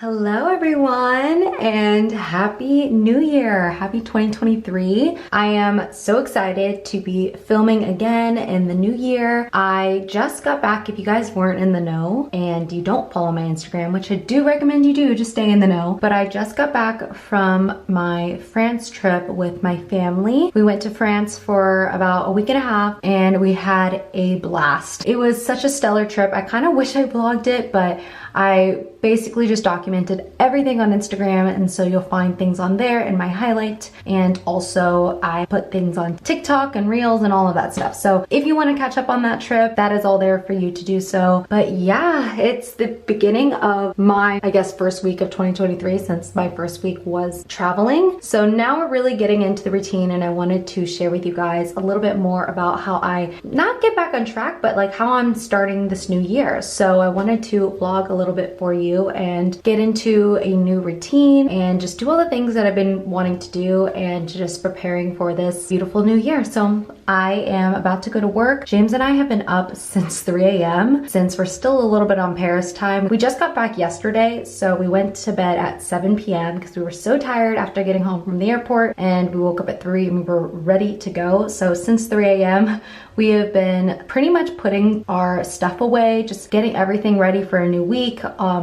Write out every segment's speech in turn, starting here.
Hello everyone and happy new year. Happy 2023. I am so excited to be filming again in the new year. I just got back, if you guys weren't in the know and you don't follow my Instagram, which I do recommend you do, just stay in the know. But I just got back from my France trip with my family. We went to France for about a week and a half and we had a blast. It was such a stellar trip. I kind of wish I vlogged it, but I basically just documented everything on Instagram, and so you'll find things on there in my highlight, and also I put things on TikTok and Reels and all of that stuff. So if you want to catch up on that trip, that is all there for you to do so. But yeah, it's the beginning of my, I guess, first week of 2023 since my first week was traveling. So now we're really getting into the routine, and I wanted to share with you guys a little bit more about how I not get back on track, but like how I'm starting this new year. So I wanted to vlog a little bit for you and get into a new routine and just do all the things that I've been wanting to do and just preparing for this beautiful new year. So I am about to go to work. James and I have been up since 3 a.m. since we're still a little bit on Paris time. We just got back yesterday, so we went to bed at 7 p.m. because we were so tired after getting home from the airport, and we woke up at 3 and we were ready to go. So since 3 a.m. we have been pretty much putting our stuff away, just getting everything ready for a new week.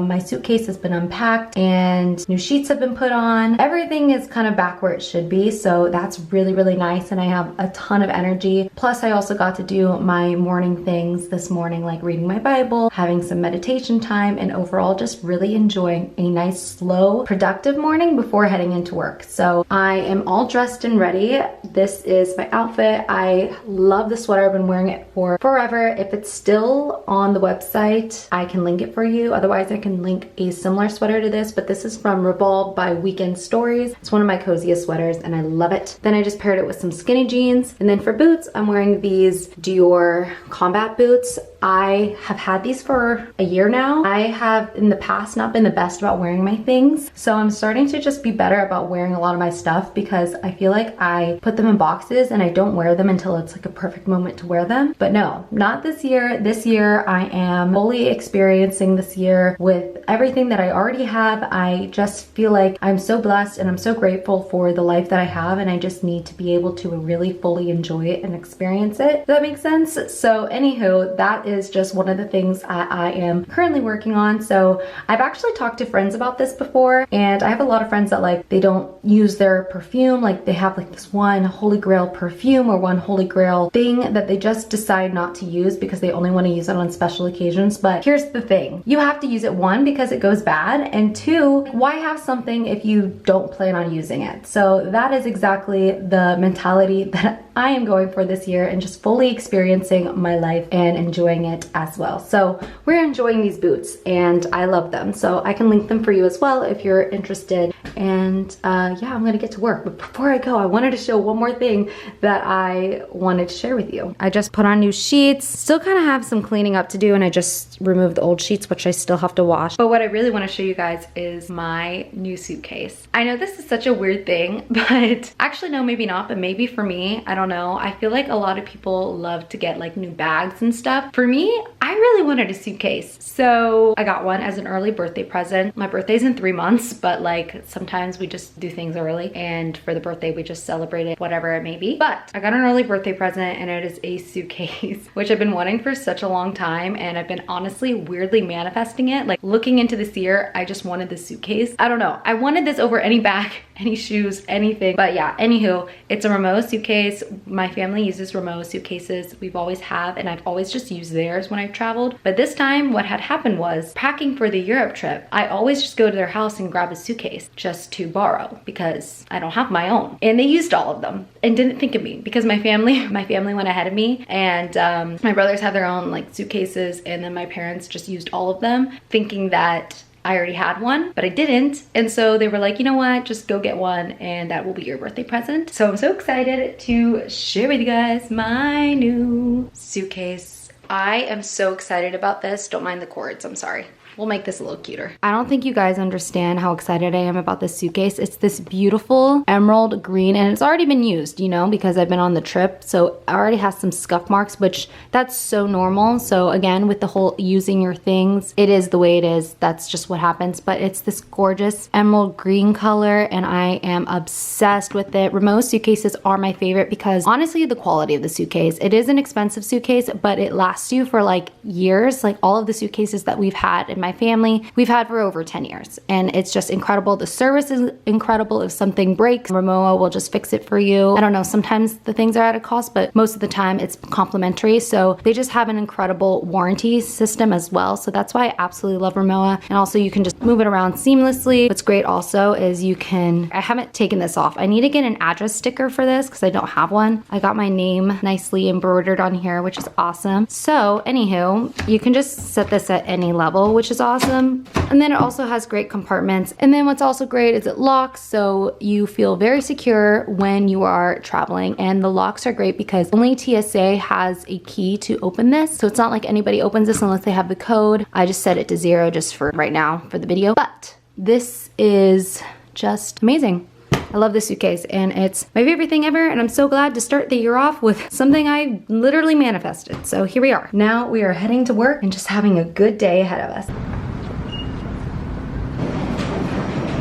My suitcase has been unpacked and new sheets have been put on. Everything is kind of back where it should be, so that's really, really nice, and I have a ton of energy. Plus, I also got to do my morning things this morning, like reading my Bible, having some meditation time, and overall just really enjoying a nice, slow, productive morning before heading into work. So I am all dressed and ready. This is my outfit. I love the sweater. I've been wearing it for forever. If it's still on the website, I can link it for you. Otherwise, I can link a similar sweater to this, but this is from Revolve by Weekend Stories. It's one of my coziest sweaters and I love it. Then I just paired it with some skinny jeans. And then for boots, I'm wearing these Dior combat boots. I have had these for a year now. I have in the past not been the best about wearing my things, so I'm starting to just be better about wearing a lot of my stuff because I feel like I put them in boxes and I don't wear them until it's like a perfect moment to wear them. But no, not this year. This year I am fully experiencing this year with everything that I already have. I just feel like I'm so blessed and I'm so grateful for the life that I have, and I just need to be able to really fully enjoy it and experience it. Does that make sense? So anywho, that is just one of the things I am currently working on. So I've actually talked to friends about this before, and I have a lot of friends that like they don't use their perfume, like they have like this one holy grail perfume or one holy grail thing that they just decide not to use because they only want to use it on special occasions. But here's the thing, you have to use it, one, because it goes bad, and two, why have something if you don't plan on using it? So that is exactly the mentality that I am going for this year, and just fully experiencing my life and enjoying it as well. So we're enjoying these boots and I love them, so I can link them for you as well if you're interested. And yeah, I'm gonna get to work, but before I go, I wanted to show one more thing that I wanted to share with you. I just put on new sheets, still kind of have some cleaning up to do, and I just removed the old sheets, which I still have to wash. But what I really want to show you guys is my new suitcase. I know this is such a weird thing, but actually no, maybe not, but maybe for me, I don't know. I feel like a lot of people love to get like new bags and stuff. For me, I really wanted a suitcase. So I got one as an early birthday present. My birthday's in 3 months, but like sometimes we just do things early, and for the birthday we just celebrate it, whatever it may be. But I got an early birthday present and it is a suitcase, which I've been wanting for such a long time, and I've been honestly weirdly manifesting it. Like looking into this year, I just wanted this suitcase. I don't know. I wanted this over any bag, any shoes, anything. But yeah, anywho, it's a Ramo suitcase. My family uses Ramo suitcases. We've always have, and I've always just used theirs when I've traveled. But this time what had happened was packing for the Europe trip, I always just go to their house and grab a suitcase just to borrow because I don't have my own. And they used all of them and didn't think of me because my family went ahead of me, and my brothers have their own like suitcases, and then my parents just used all of them thinking that I already had one, but I didn't. And so they were like, you know what, just go get one and that will be your birthday present. So I'm so excited to share with you guys my new suitcase. I am so excited about this. Don't mind the cords, I'm sorry. we'll make this a little cuter. I don't think you guys understand how excited I am about this suitcase. It's this beautiful emerald green, and it's already been used, you know, because I've been on the trip. So it already has some scuff marks, which that's so normal. So again, with the whole using your things, it is the way it is. That's just what happens. But it's this gorgeous emerald green color, and I am obsessed with it. Remo suitcases are my favorite because honestly, the quality of the suitcase, it is an expensive suitcase, but it lasts you for like years. Like all of the suitcases that we've had in my family, we've had for over 10 years, and it's just incredible. The service is incredible. If something breaks, Remo will just fix it for you. I don't know, sometimes the things are at a cost, but most of the time it's complimentary. So they just have an incredible warranty system as well. So that's why I absolutely love Remo. And also you can just move it around seamlessly. What's great also is you can, I haven't taken this off. I need to get an address sticker for this because I don't have one. I got my name nicely embroidered on here, which is awesome. So anywho, you can just set this at any level, which is awesome. And then it also has great compartments. And then what's also great is it locks, so you feel very secure when you are traveling. And the locks are great because only TSA has a key to open this. So it's not like anybody opens this unless they have the code. I just set it to 0 just for right now for the video. But this is just amazing. I love this suitcase, and it's my favorite thing ever, and I'm so glad to start the year off with something I literally manifested. So here we are. Now we are heading to work and just having a good day ahead of us.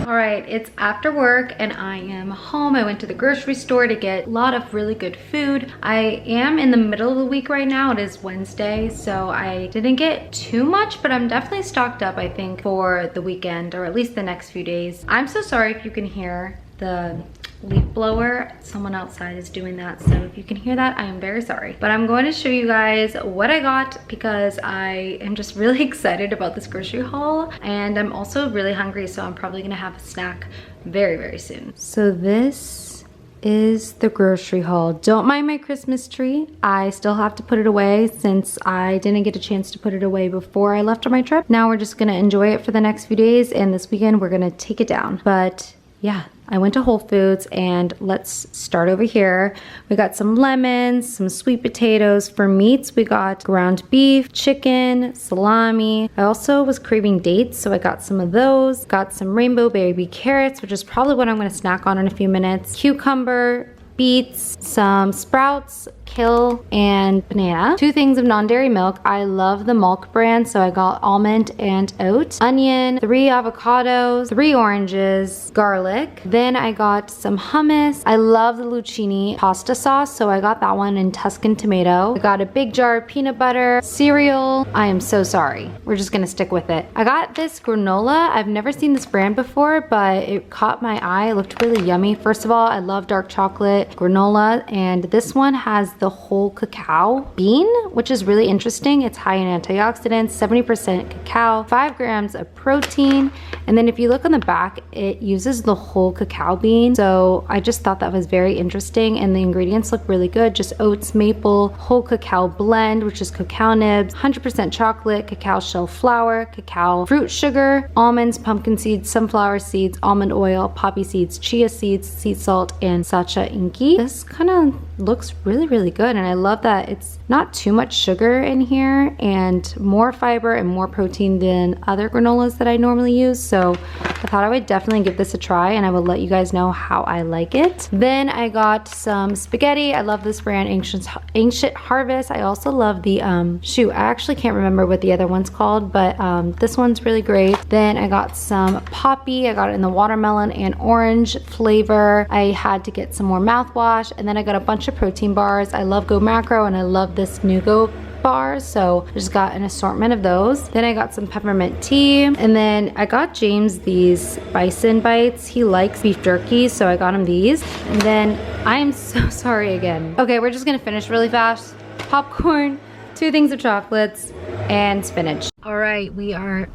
All right, it's after work and I am home. I went to the grocery store to get a lot of really good food. I am in the middle of the week right now. It is Wednesday, so I didn't get too much, but I'm definitely stocked up, I think, for the weekend, or at least the next few days. I'm so sorry if you can hear the leaf blower. Someone outside is doing that, so if you can hear that, I am very sorry. But I'm going to show you guys what I got because I am just really excited about this grocery haul, and I'm also really hungry, so I'm probably gonna have a snack very, very soon. So this is the grocery haul. Don't mind my Christmas tree. I still have to put it away since I didn't get a chance to put it away before I left on my trip. Now we're just gonna enjoy it for the next few days, and this weekend we're gonna take it down. But yeah, I went to Whole Foods, and let's start over here. We got some lemons, some sweet potatoes. For meats, we got ground beef, chicken, salami. I also was craving dates, so I got some of those. Got some rainbow baby carrots, which is probably what I'm gonna snack on in a few minutes. Cucumber, beets, some sprouts, kale, and banana. 2 things of non-dairy milk. I love the Milk brand, so I got almond and oat. Onion, 3 avocados, 3 oranges, garlic. Then I got some hummus. I love the Lucchini pasta sauce, so I got that one in Tuscan tomato. I got a big jar of peanut butter, cereal. I am so sorry. We're just gonna stick with it. I got this granola. I've never seen this brand before, but it caught my eye. It looked really yummy. First of all, I love dark chocolate granola, and this one has the whole cacao bean, which is really interesting. It's high in antioxidants, 70% cacao, 5 grams of protein, and then if you look on the back, it uses the whole cacao bean. So I just thought that was very interesting, and the ingredients look really good. Just oats, maple, whole cacao blend, which is cacao nibs, 100% chocolate, cacao shell flour, cacao fruit sugar, almonds, pumpkin seeds, sunflower seeds, almond oil, poppy seeds, chia seeds, sea salt, and sacha inki. This kind of looks really, really good, and I love that it's not too much sugar in here and more fiber and more protein than other granolas that I normally use. So I thought I would definitely give this a try, and I will let you guys know how I like it. Then I got some spaghetti. I love this brand, Ancient Harvest. I also love the shoot, I actually can't remember what the other one's called, but this one's really great. Then I got some poppy. I got it in the watermelon and orange flavor. I had to get some more mouthwash, and then I got a bunch of protein bars. I love Go Macro, and I love this new Go bars, so I just got an assortment of those. Then I got some peppermint tea, and then I got James these bison bites. He likes beef jerky, so I got him these. And then I am so sorry again. Okay, we're just gonna finish really fast. Popcorn, 2 things of chocolates, and spinach. All right, we are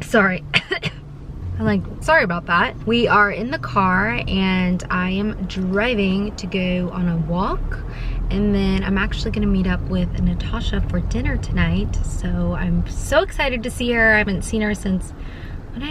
sorry. Sorry about that. We are in the car, and I am driving to go on a walk, and then I'm actually gonna meet up with Natasha for dinner tonight. So I'm so excited to see her. I haven't seen her since, when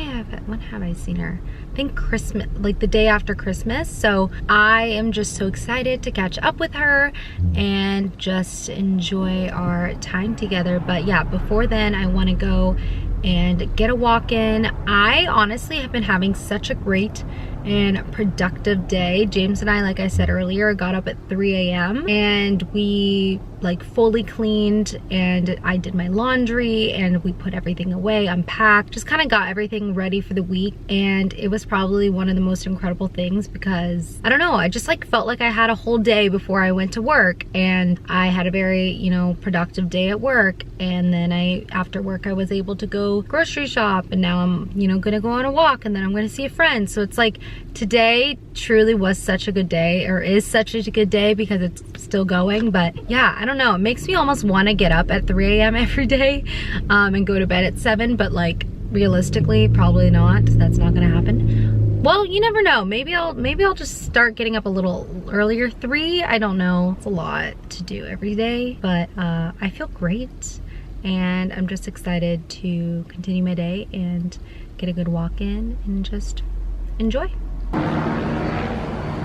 have I seen her? I think Christmas, like the day after Christmas. So I am just so excited to catch up with her and just enjoy our time together. But yeah, before then I wanna go and get a walk in. I honestly have been having such a great and productive day. James and I, like I said earlier, got up at 3 a.m. and we like fully cleaned, and I did my laundry and we put everything away, unpacked, just kind of got everything ready for the week. And it was probably one of the most incredible things because I don't know, I just like felt like I had a whole day before I went to work, and I had a very, you know, productive day at work. And then after work I was able to go grocery shop, and now I'm, you know, gonna go on a walk, and then I'm gonna see a friend. So it's like today truly was such a good day, or is such a good day because it's still going. But yeah, I don't know, it makes me almost want to get up at 3 a.m. every day and go to bed at 7, but like realistically probably not. That's not gonna happen. Well, you never know, maybe I'll just start getting up a little earlier. 3, I don't know, it's a lot to do every day, but I feel great, and I'm just excited to continue my day and get a good walk in and just enjoy.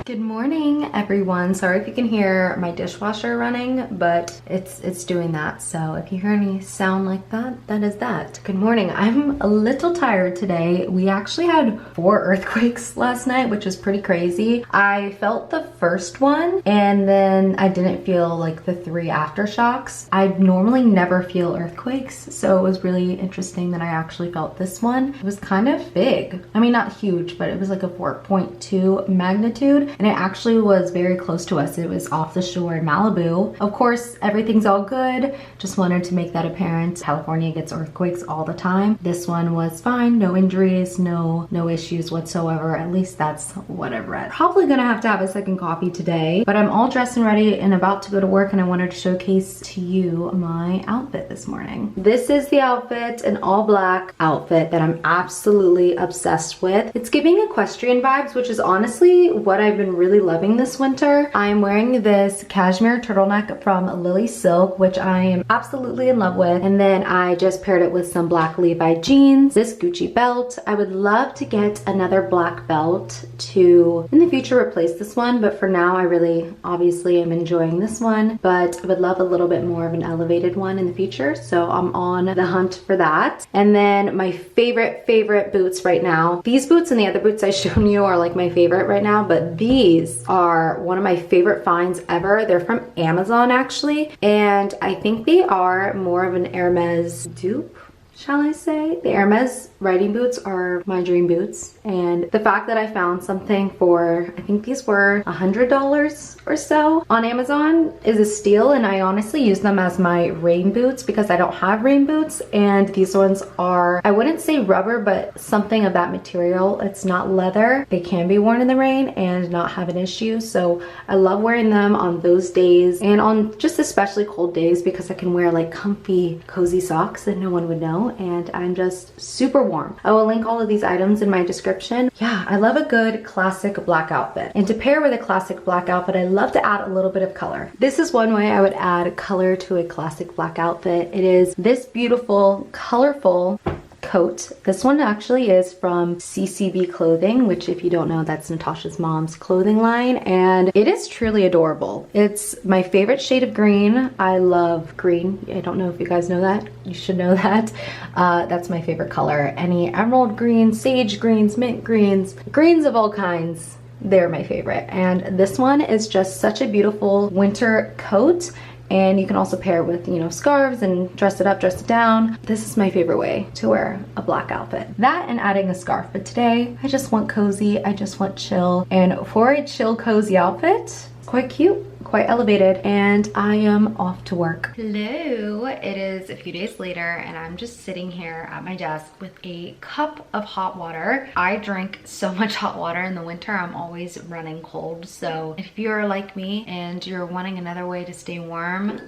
Good morning, everyone. Sorry if you can hear my dishwasher running, but it's doing that. So if you hear any sound like that, that is that. Good morning. I'm a little tired today. We actually had 4 earthquakes last night, which is pretty crazy. I felt the first one, and then I didn't feel like the 3 aftershocks. I normally never feel earthquakes, so it was really interesting that I actually felt this one. It was kind of big. I mean, not huge, but it was like a 4.2 magnitude. And it actually was very close to us. It was off the shore in Malibu. Of course, everything's all good. Just wanted to make that apparent. California gets earthquakes all the time. This one was fine, no injuries, no issues whatsoever. At least that's what I've read. Probably gonna have to have a second coffee today, but I'm all dressed and ready and about to go to work, and I wanted to showcase to you my outfit this morning. This is the outfit, an all black outfit that I'm absolutely obsessed with. It's giving equestrian vibes, which is honestly what I've been really loving this winter. I'm wearing this cashmere turtleneck from Lily Silk, which I am absolutely in love with. And then I just paired it with some black Levi jeans, this Gucci belt. I would love to get another black belt to, in the future, replace this one. But for now, I really obviously am enjoying this one. But I would love a little bit more of an elevated one in the future. So I'm on the hunt for that. And then my favorite boots right now. These boots and the other boots I've shown you are like my favorite right now, but these are one of my favorite finds ever. They're from Amazon actually, and I think they are more of an Hermes dupe, shall I say. The Hermes riding boots are my dream boots, and the fact that I found something for, I think these were $100 or so on Amazon, is a steal. And I honestly use them as my rain boots because I don't have rain boots, and these ones are, I wouldn't say rubber, but something of that material. It's not leather. They can be worn in the rain and not have an issue, so I love wearing them on those days and on just especially cold days because I can wear like comfy cozy socks that no one would know, and I'm just super warm. I will link all of these items in my description. Yeah, I love a good classic black outfit, and to pair with a classic black outfit, I love to add a little bit of color. This is one way I would add color to a classic black outfit. It is this beautiful, colorful coat. This one actually is from CCB Clothing, which if you don't know, that's Natasha's mom's clothing line, and it is truly adorable. It's my favorite shade of green. I love green. I don't know if you guys know that. You should know that. That's my favorite color. Any emerald greens, sage greens, mint greens, greens of all kinds, they're my favorite. And this one is just such a beautiful winter coat. And you can also pair it with, you know, scarves and dress it up, dress it down. This is my favorite way to wear a black outfit. That and adding a scarf. But today, I just want cozy, I just want chill. And for a chill, cozy outfit, it's quite cute, quite elevated, and I am off to work. Hello, it is a few days later, and I'm just sitting here at my desk with a cup of hot water. I drink so much hot water in the winter. I'm always running cold, so if you're like me and you're wanting another way to stay warm,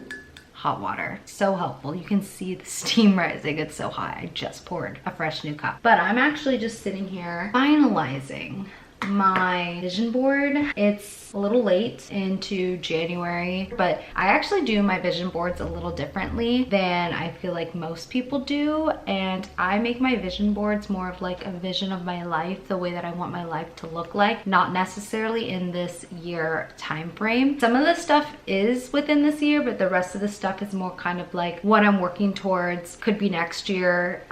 hot water, so helpful. You can see the steam rising. It's so hot. I just poured a fresh new cup. But I'm actually just sitting here finalizing my vision board. It's a little late into January, but I actually do my vision boards a little differently than I feel like most people do. And I make my vision boards more of like a vision of my life, the way that I want my life to look like, not necessarily in this year time frame. Some of the stuff is within this year, but the rest of the stuff is more kind of like what I'm working towards. Could be next year,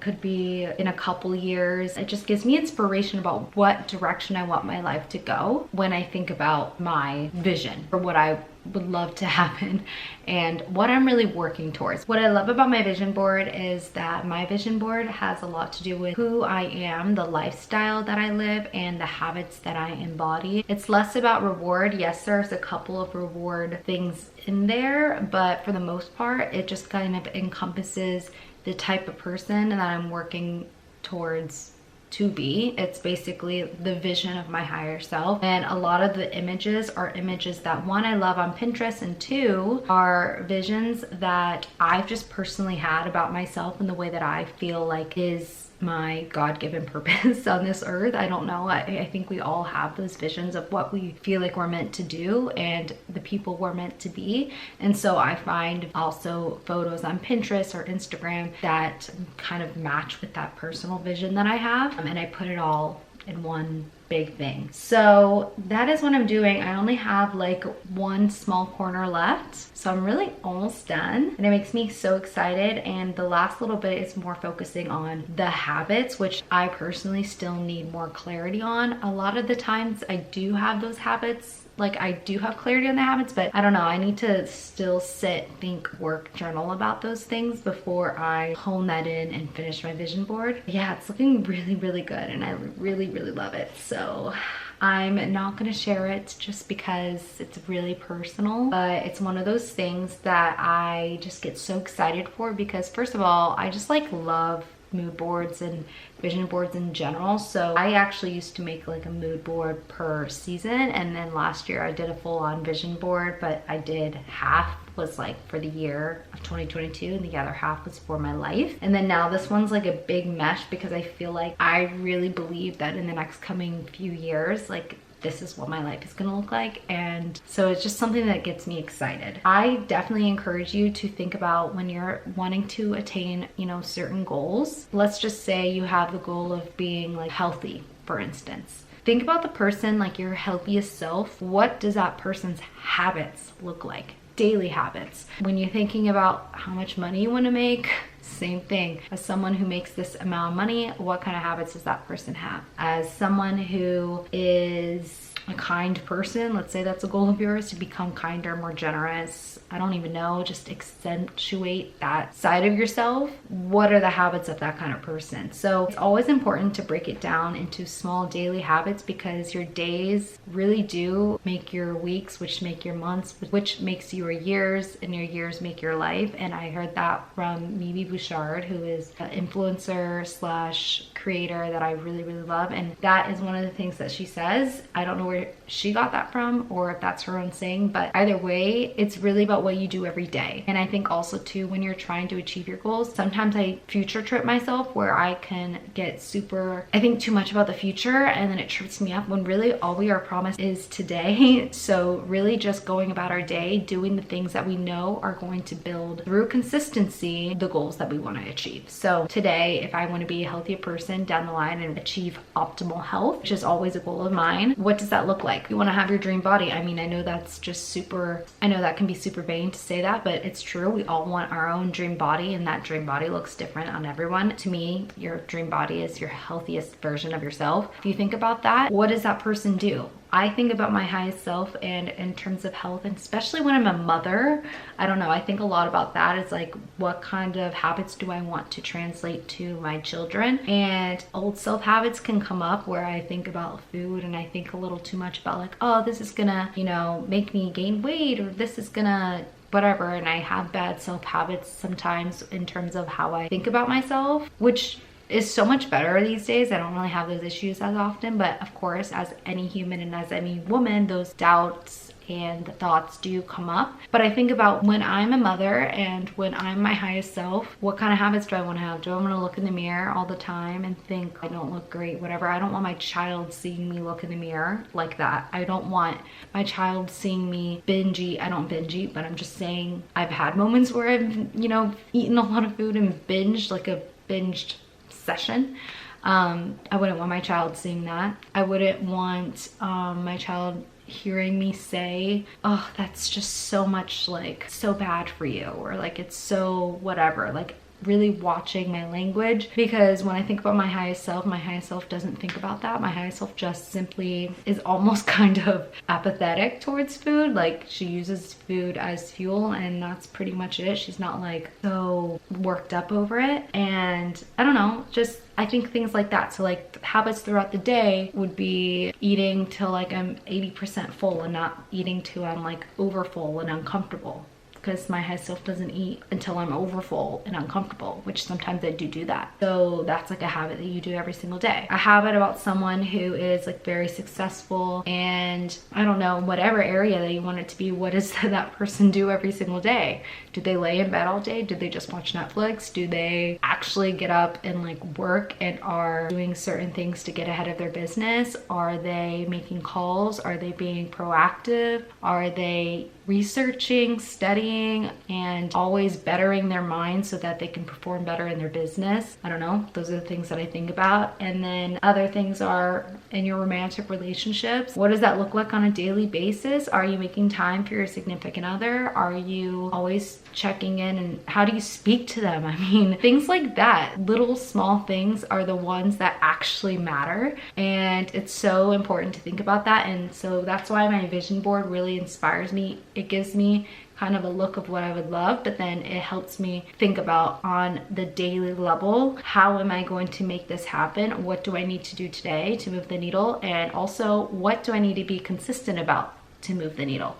could be in a couple years. It just gives me inspiration about what direction I want my life to go when I think about my vision for what I would love to happen and what I'm really working towards. What I love about my vision board is that my vision board has a lot to do with who I am, the lifestyle that I live, and the habits that I embody. It's less about reward. Yes, there's a couple of reward things in there, but for the most part, it just kind of encompasses the type of person that I'm working towards to be. It's basically the vision of my higher self, and a lot of the images are images that, one, I love on Pinterest, and two, are visions that I've just personally had about myself and the way that I feel like is my God-given purpose on this earth. I don't know. I think we all have those visions of what we feel like we're meant to do and the people we're meant to be. And so I find also photos on Pinterest or Instagram that kind of match with that personal vision that I have. And I put it all in one big thing. So that is what I'm doing. I only have like one small corner left, so I'm really almost done, and it makes me so excited. And the last little bit is more focusing on the habits, which I personally still need more clarity on. A lot of the times I do have those habits, like I do have clarity on the habits, but I don't know, I need to still sit, think, work, journal about those things before I hone that in and finish my vision board. Yeah, it's looking really, really good, and I really, really love it. So I'm not gonna share it just because it's really personal, but it's one of those things that I just get so excited for because, first of all, I just like love mood boards and vision boards in general. So I actually used to make like a mood board per season, and then last year I did a full-on vision board, but I did half was like for the year of 2022 and the other half was for my life. And then now this one's like a big mesh because I feel like I really believe that in the next coming few years, like this is what my life is gonna look like. And so it's just something that gets me excited. I definitely encourage you to think about when you're wanting to attain, you know, certain goals. Let's just say you have the goal of being like healthy, for instance. Think about the person, like your healthiest self. What does that person's habits look like? Daily habits. When you're thinking about how much money you want to make, same thing. As someone who makes this amount of money, what kind of habits does that person have? As someone who is a kind person, let's say that's a goal of yours, to become kinder, more generous, I don't even know, just accentuate that side of yourself. What are the habits of that kind of person? So it's always important to break it down into small daily habits because your days really do make your weeks, which make your months, which makes your years, and your years make your life. And I heard that from Mimi Bouchard, who is an influencer slash creator that I really, really love. And that is one of the things that she says. I don't know where she got that from or if that's her own saying, but either way, it's really about what you do every day. And I think also too, when you're trying to achieve your goals, sometimes I future trip myself where I can get super, I think too much about the future, and then it trips me up when really all we are promised is today. So really just going about our day, doing the things that we know are going to build through consistency the goals that we want to achieve. So today, if I want to be a healthier person down the line and achieve optimal health, which is always a goal of mine, what does that look like? You want to have your dream body. I mean, I know that's just super, I know that can be super vain to say that, but it's true. We all want our own dream body, and that dream body looks different on everyone. To me, your dream body is your healthiest version of yourself. If you think about that, what does that person do? I think about my highest self, and in terms of health, and especially when I'm a mother, I don't know, I think a lot about that. It's like, what kind of habits do I want to translate to my children? And old self habits can come up where I think about food and I think a little too much about like, oh, this is gonna, you know, make me gain weight, or this is gonna whatever. And I have bad self habits sometimes in terms of how I think about myself, which is so much better these days. I don't really have those issues as often, but of course, as any human and as any woman, those doubts and the thoughts do come up. But I think about when I'm a mother and when I'm my highest self, what kind of habits do I want to have? Do I want to look in the mirror all the time and think I don't look great, whatever? I don't want my child seeing me look in the mirror like that. I don't want my child seeing me binge eat. I don't binge eat, but I'm just saying I've had moments where I've, you know, eaten a lot of food and binged, like a binged session. I wouldn't want my child seeing that. I wouldn't want my child hearing me say, oh, that's just so much, like, so bad for you, or like it's so whatever. Like, really watching my language, because when I think about my highest self doesn't think about that. My highest self just simply is almost kind of apathetic towards food. Like, she uses food as fuel and that's pretty much it. She's not like so worked up over it. And I don't know, just I think things like that. So like habits throughout the day would be eating till like I'm 80% full and not eating till I'm like over full and uncomfortable, because my high self doesn't eat until I'm overfull and uncomfortable, which sometimes I do that. So that's like a habit that you do every single day. A habit about someone who is like very successful, and I don't know, whatever area that you want it to be, what does that person do every single day? Do they lay in bed all day? Do they just watch Netflix? Do they actually get up and like work and are doing certain things to get ahead of their business? Are they making calls? Are they being proactive? Are they researching, studying, and always bettering their mind so that they can perform better in their business? I don't know. Those are the things that I think about. And then other things are in your romantic relationships. What does that look like on a daily basis? Are you making time for your significant other? Are you always checking in, and how do you speak to them? I mean, things like that. Little small things are the ones that actually matter, and it's so important to think about that. And so that's why my vision board really inspires me. It gives me kind of a look of what I would love, but then it helps me think about on the daily level, how am I going to make this happen? What do I need to do today to move the needle? And also, what do I need to be consistent about to move the needle?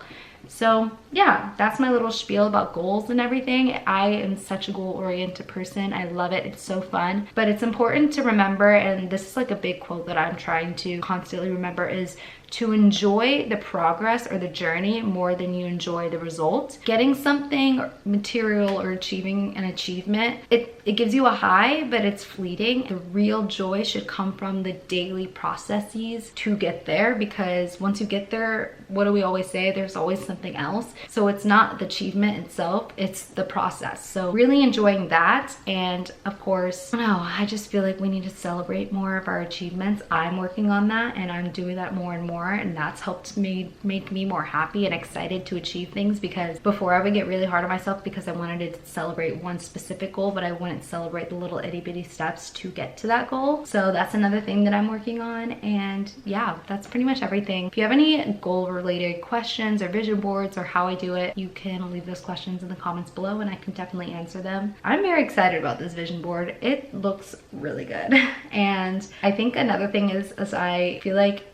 So yeah, that's my little spiel about goals and everything. I am such a goal-oriented person. I love it. It's so fun. But it's important to remember, and this is like a big quote that I'm trying to constantly remember, is to enjoy the progress or the journey more than you enjoy the result. Getting something material or achieving an achievement, it gives you a high, but it's fleeting. The real joy should come from the daily processes to get there, because once you get there, what do we always say? There's always something else. So it's not the achievement itself, it's the process. So really enjoying that. And of course, I just feel like we need to celebrate more of our achievements. I'm working on that, and I'm doing that more and more. And that's helped me make me more happy and excited to achieve things, because before I would get really hard on myself because I wanted to celebrate one specific goal, but I wouldn't celebrate the little itty bitty steps to get to that goal. So that's another thing that I'm working on. And yeah, that's pretty much everything. If you have any goal related questions or vision boards or how I do it, you can leave those questions in the comments below and I can definitely answer them. I'm very excited about this vision board. It looks really good. And I think another thing is I feel like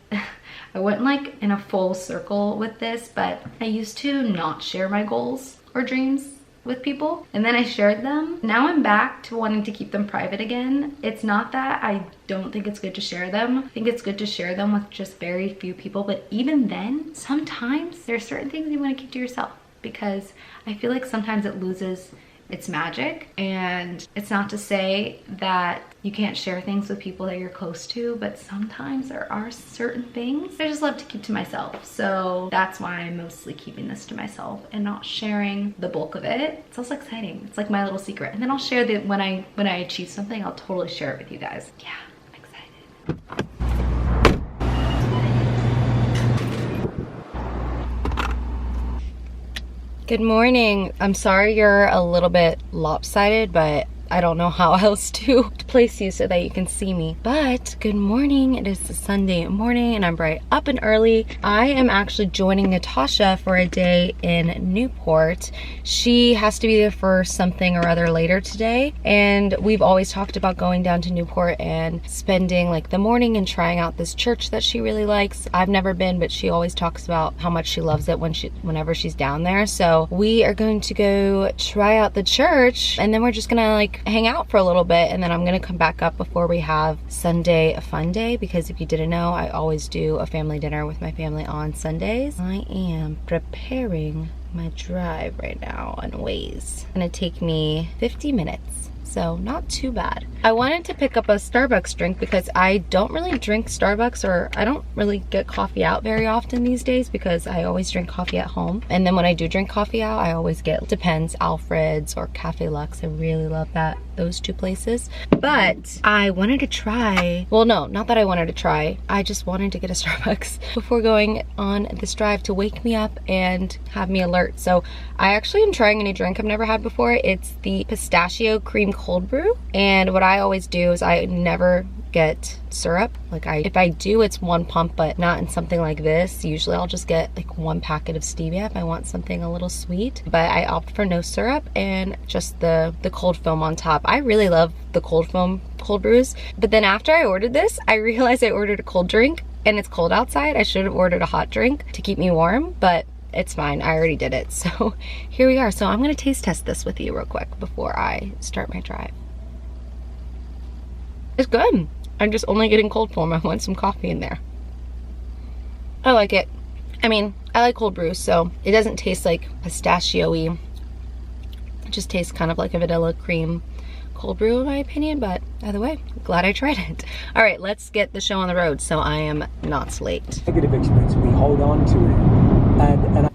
I went like in a full circle with this, but I used to not share my goals or dreams with people, and then I shared them. Now I'm back to wanting to keep them private again. It's not that I don't think it's good to share them. I think it's good to share them with just very few people, but even then, sometimes there are certain things you want to keep to yourself, because I feel like sometimes it loses its magic. And it's not to say that you can't share things with people that you're close to, but sometimes there are certain things I just love to keep to myself. So that's why I'm mostly keeping this to myself and not sharing the bulk of it. It's also exciting. It's like my little secret. And then I'll share that when I achieve something, I'll totally share it with you guys. Yeah, I'm excited. Good morning. I'm sorry you're a little bit lopsided, but I don't know how else to place you so that you can see me. But good morning. It is a Sunday morning and I'm bright up and early. I am actually joining Natasha for a day in Newport. She has to be there for something or other later today. And we've always talked about going down to Newport and spending like the morning and trying out this church that she really likes. I've never been, but she always talks about how much she loves it whenever she's down there. So we are going to go try out the church, and then we're just gonna like hang out for a little bit, and then I'm gonna gonna come back up before we have Sunday a fun day, because if you didn't know, I always do a family dinner with my family on Sundays. I am preparing my drive right now on Waze. It's gonna take me 50 minutes. So not too bad. I wanted to pick up a Starbucks drink because I don't really drink Starbucks, or I don't really get coffee out very often these days because I always drink coffee at home. And then when I do drink coffee out, I always get, depends, Alfred's or Cafe Lux. I really love those two places. But I wanted to try, well, no, not that I wanted to try. I just wanted to get a Starbucks before going on this drive to wake me up and have me alert. So I actually am trying a new drink I've never had before. It's the pistachio cream cold brew. And what I always do is I never get syrup. Like if I do, it's one pump, but not in something like this. Usually I'll just get like one packet of stevia if I want something a little sweet, but I opt for no syrup and just the cold foam on top. I really love the cold foam cold brews, but then after I ordered this, I realized I ordered a cold drink and it's cold outside. I should have ordered a hot drink to keep me warm, but it's fine. I already did it. So here we are. So I'm gonna taste test this with you real quick before I start my drive. It's good. I'm just only getting cold foam. I want some coffee in there. I like it. I mean, I like cold brews, so it doesn't taste like pistachio-y. It just tastes kind of like a vanilla cream cold brew in my opinion, but either way, glad I tried it. All right, let's get the show on the road so I am not late. Negative experience, we hold on to it.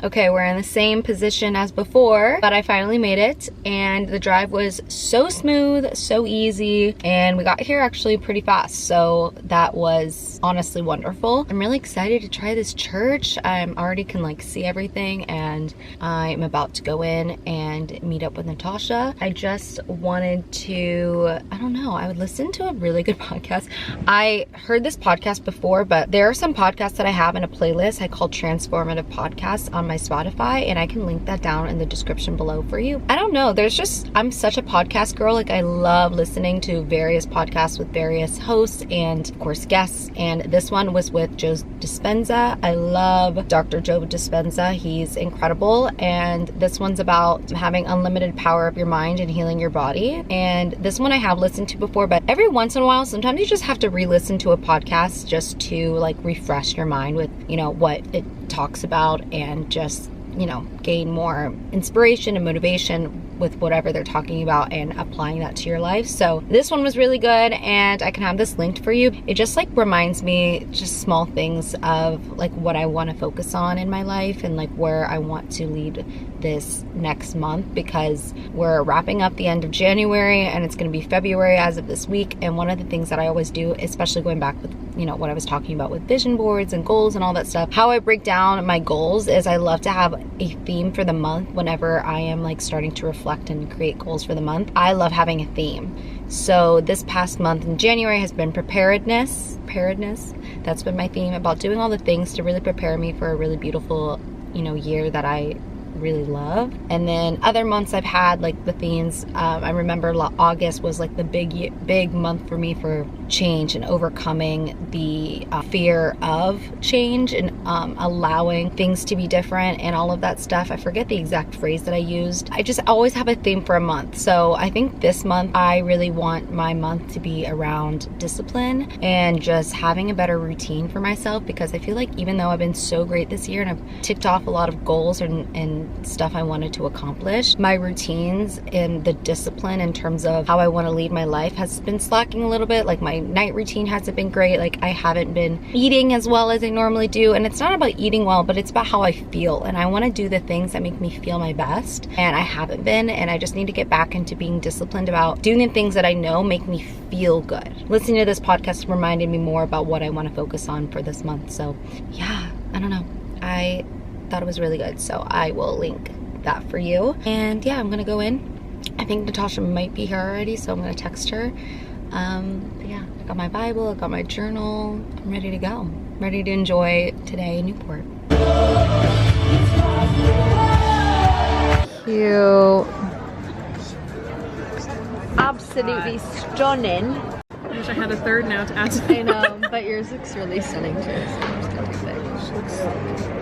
Okay, we're in the same position as before, but I finally made it, and the drive was so smooth, so easy, and we got here actually pretty fast, so that was honestly wonderful. I'm really excited to try this church. I already can like see everything, and I'm about to go in and meet up with Natasha. I just wanted to, I don't know, I would listen to a really good podcast. I heard this podcast before, but there are some podcasts that I have in a playlist I call Transformative Podcasts on my Spotify, and I can link that down in the description below for you. I don't know, there's just, I'm such a podcast girl. Like I love listening to various podcasts with various hosts and of course guests, and this one was with Joe Dispenza. I love Dr. Joe Dispenza. He's incredible, and this one's about having unlimited power of your mind and healing your body. And this one I have listened to before, but every once in a while, sometimes you just have to re-listen to a podcast just to like refresh your mind with, you know, what it talks about, and just, you know, gain more inspiration and motivation with whatever they're talking about and applying that to your life. So this one was really good, and I can have this linked for you. It just like reminds me just small things of like what I want to focus on in my life and like where I want to lead this next month, because we're wrapping up the end of January and it's going to be February as of this week. And one of the things that I always do, especially going back with, you know, what I was talking about with vision boards and goals and all that stuff, how I break down my goals is I love to have a theme for the month. Whenever I am like starting to reflect and create goals for the month, I love having a theme. So this past month in January has been preparedness. That's been my theme, about doing all the things to really prepare me for a really beautiful, you know, year that I really love. And then other months I've had like the themes. I remember August was like the big month for me for change and overcoming the fear of change and allowing things to be different and all of that stuff. I forget the exact phrase that I used. I just always have a theme for a month. So I think this month I really want my month to be around discipline and just having a better routine for myself, because I feel like even though I've been so great this year and I've ticked off a lot of goals and stuff I wanted to accomplish, my routines and the discipline in terms of how I want to lead my life has been slacking a little bit. Like my night routine hasn't been great. Like I haven't been eating as well as I normally do, and it's not about eating well, but it's about how I feel, and I want to do the things that make me feel my best, and I haven't been, and I just need to get back into being disciplined about doing the things that I know make me feel good. Listening to this podcast reminded me more about what I want to focus on for this month. So yeah, I don't know, I thought it was really good, so I will link that for you. And yeah, I'm gonna go in. I think Natasha might be here already, so I'm gonna text her. But yeah, I got my Bible, I got my journal. I'm ready to go. I'm ready to enjoy today in Newport. Cute. Absolutely stunning. I wish I had a third now to add to I know, but yours looks really stunning too, so I'm just gonna do that.